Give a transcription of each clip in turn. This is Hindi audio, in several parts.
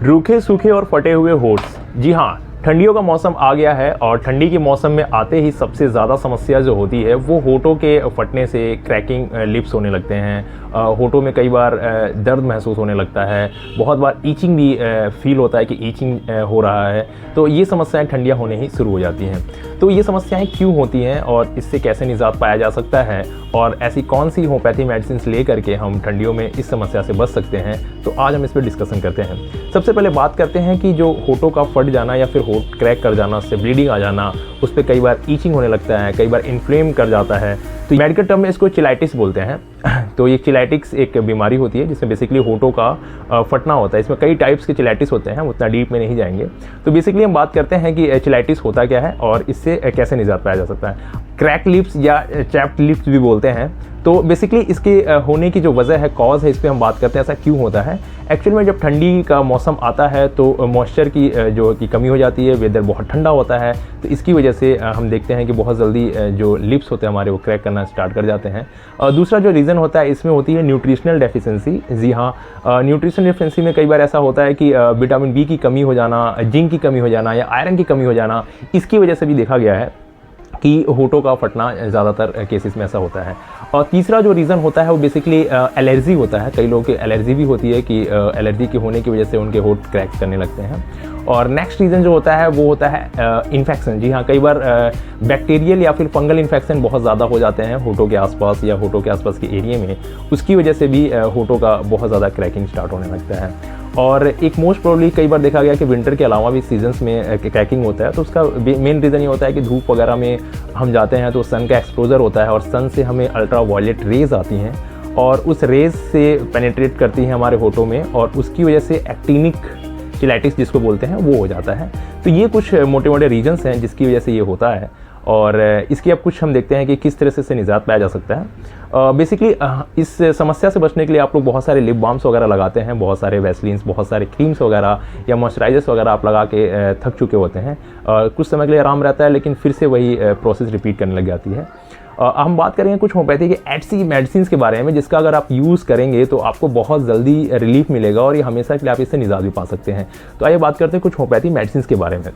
रूखे सूखे और फटे हुए होंठ। जी हाँ, ठंडियों का मौसम आ गया है और ठंडी के मौसम में आते ही सबसे ज़्यादा समस्या जो होती है वो होठों के फटने से क्रैकिंग लिप्स होने लगते हैं। होठों में कई बार दर्द महसूस होने लगता है, बहुत बार ईचिंग भी फील होता है कि ईचिंग हो रहा है। तो ये समस्याएं ठंडियाँ होने ही शुरू हो जाती हैं। तो ये समस्याएं क्यों होती हैं और इससे कैसे निजात पाया जा सकता है और ऐसी कौन सी होम्योपैथी मेडिसिन ले करके हम ठंडियों में इस समस्या से बच सकते हैं, तो आज हम इस पर डिस्कशन करते हैं। सबसे पहले बात करते हैं कि जो होठों का फट जाना या फिर होठ क्रैक कर जाना, उससे ब्लीडिंग आ जाना, उस पर कई बार ईचिंग होने लगता है, कई बार इन्फ्लेम कर जाता है, तो मेडिकल टर्म में इसको चिलाइटिस बोलते हैं। तो ये चिलाइटिस एक बीमारी होती है जिसमें बेसिकली होठों का फटना होता है। इसमें कई टाइप्स के चिलाइटिस होते हैं, हम उतना डीप में नहीं जाएंगे। तो बेसिकली हम बात करते हैं कि चिलाइटिस होता क्या है और इससे कैसे निजात पाया जा सकता है। क्रैक लिप्स या चैप्ड लिप्स भी बोलते हैं। तो बेसिकली इसके होने की जो वजह है, कॉज है, इस पर हम बात करते हैं ऐसा क्यों होता है। एक्चुअल में जब ठंडी का मौसम आता है तो मॉइस्चर की जो की कमी हो जाती है, वेदर बहुत ठंडा होता है, तो इसकी वजह से हम देखते हैं कि बहुत जल्दी जो लिप्स होते हैं हमारे वो क्रैक करना स्टार्ट कर जाते हैं। और दूसरा जो रीज़न होता है इसमें होती है न्यूट्रिशनल डेफिशिएंसी। जी हाँ, न्यूट्रिशनल डेफिशिएंसी में कई बार ऐसा होता है कि विटामिन बी की कमी हो जाना, जिंक की कमी हो जाना या आयरन की कमी हो जाना, इसकी वजह से भी देखा गया है कि होठों का फटना ज़्यादातर केसेस में ऐसा होता है। और तीसरा जो रीज़न होता है वो बेसिकली एलर्जी होता है। कई लोगों की एलर्जी भी होती है कि एलर्जी के होने की वजह से उनके होठ क्रैक करने लगते हैं। और नेक्स्ट रीज़न जो होता है वो होता है इन्फेक्शन। जी हाँ, कई बार बैक्टीरियल या फिर फंगल इन्फेक्शन बहुत ज़्यादा हो जाते हैं होठों के आसपास या होठों के आसपास के एरिया में, उसकी वजह से भी होठों का बहुत ज़्यादा क्रैकिंग स्टार्ट होने लगता है। और एक मोस्ट प्रोबेबली कई बार देखा गया कि विंटर के अलावा भी सीजन्स में क्रैकिंग होता है। तो उसका मेन रीज़न ये होता है कि धूप वगैरह में हम जाते हैं तो सन का एक्सपोजर होता है और सन से हमें अल्ट्रा वायलेट रेज आती हैं और उस रेज से पेनिट्रेट करती हैं हमारे होठों में और उसकी वजह से एक्टिनिक चिलाइटिस जिसको बोलते हैं वो हो जाता है। तो ये कुछ मोटे मोटे रीजन्स हैं जिसकी वजह से ये होता है और इसकी अब कुछ हम देखते हैं कि किस तरह से इससे निजात पाया जा सकता है। बेसिकली इस समस्या से बचने के लिए आप लोग बहुत सारे लिप बाम्स वगैरह लगाते हैं, बहुत सारे वैसलीन्स, बहुत सारे क्रीम्स वगैरह या मॉइस्चराइजर्स वगैरह आप लगा के थक चुके होते हैं। कुछ समय के लिए आराम रहता है लेकिन फिर से वही प्रोसेस रिपीट करने लग जाती है। हम बात करेंगे कुछ होम्योपैथी के ऐसी मेडिसिन के बारे में जिसका अगर आप यूज़ करेंगे तो आपको बहुत जल्दी रिलीफ मिलेगा और ये हमेशा के लिए आप इससे निजात भी पा सकते हैं। तो आइए बात करते हैं कुछ होम्योपैथी मेडिसिन के बारे में।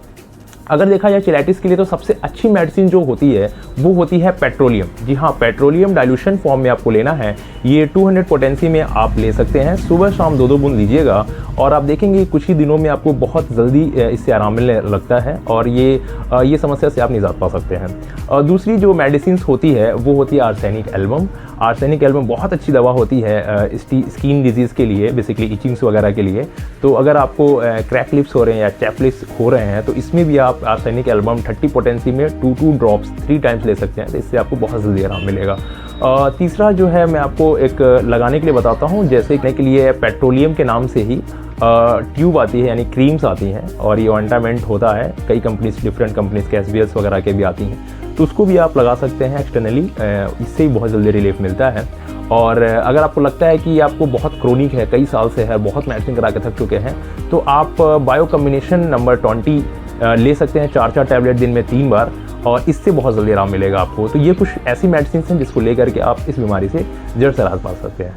अगर देखा जाए चिलाइटिस के लिए तो सबसे अच्छी मेडिसिन जो होती है वो होती है पेट्रोलियम। जी हाँ, पेट्रोलियम डाइल्यूशन फॉर्म में आपको लेना है। ये 200 पोटेंसी में आप ले सकते हैं। सुबह शाम 2-2 बूंद लीजिएगा और आप देखेंगे कुछ ही दिनों में आपको बहुत जल्दी इससे आराम मिलने लगता है और ये समस्या से आप निजात पा सकते हैं। दूसरी जो मेडिसिन होती है वो होती है आर्सेनिक एल्बम। आर्सेनिक एल्बम बहुत अच्छी दवा होती है स्किन डिजीज़ के लिए, बेसिकली इचिंग्स वगैरह के लिए। तो अगर आपको क्रैक लिप्स हो रहे हैं या चैप लिप्स हो रहे हैं तो इसमें भी आप आर्सेनिक एल्बम 30 पोटेंसी में 2 ड्रॉप्स 3 टाइम्स ले सकते हैं। तो इससे आपको बहुत जल्दी आराम मिलेगा। तीसरा जो है मैं आपको एक लगाने के लिए बताता हूँ। जैसे के लिए पेट्रोलियम के नाम से ही ट्यूब आती है, यानी क्रीम्स आती हैं और ये ऑइंटामेंट होता है। कई कंपनीज, डिफरेंट कंपनीज के SBS वगैरह के भी आती हैं, तो उसको भी आप लगा सकते हैं एक्सटर्नली। इससे ही बहुत जल्दी रिलीफ मिलता है। और अगर आपको लगता है कि आपको बहुत क्रोनिक है, कई साल से है, बहुत मेडिसिन करा के थक चुके हैं, तो आप बायो कॉम्बिनेशन नंबर 20 ले सकते हैं 4-4 टैबलेट दिन में 3 बार और इससे बहुत जल्दी आराम मिलेगा आपको। तो ये कुछ ऐसी मेडिसिन हैं जिसको लेकर के आप इस बीमारी से जड़ से राहत पा सकते हैं।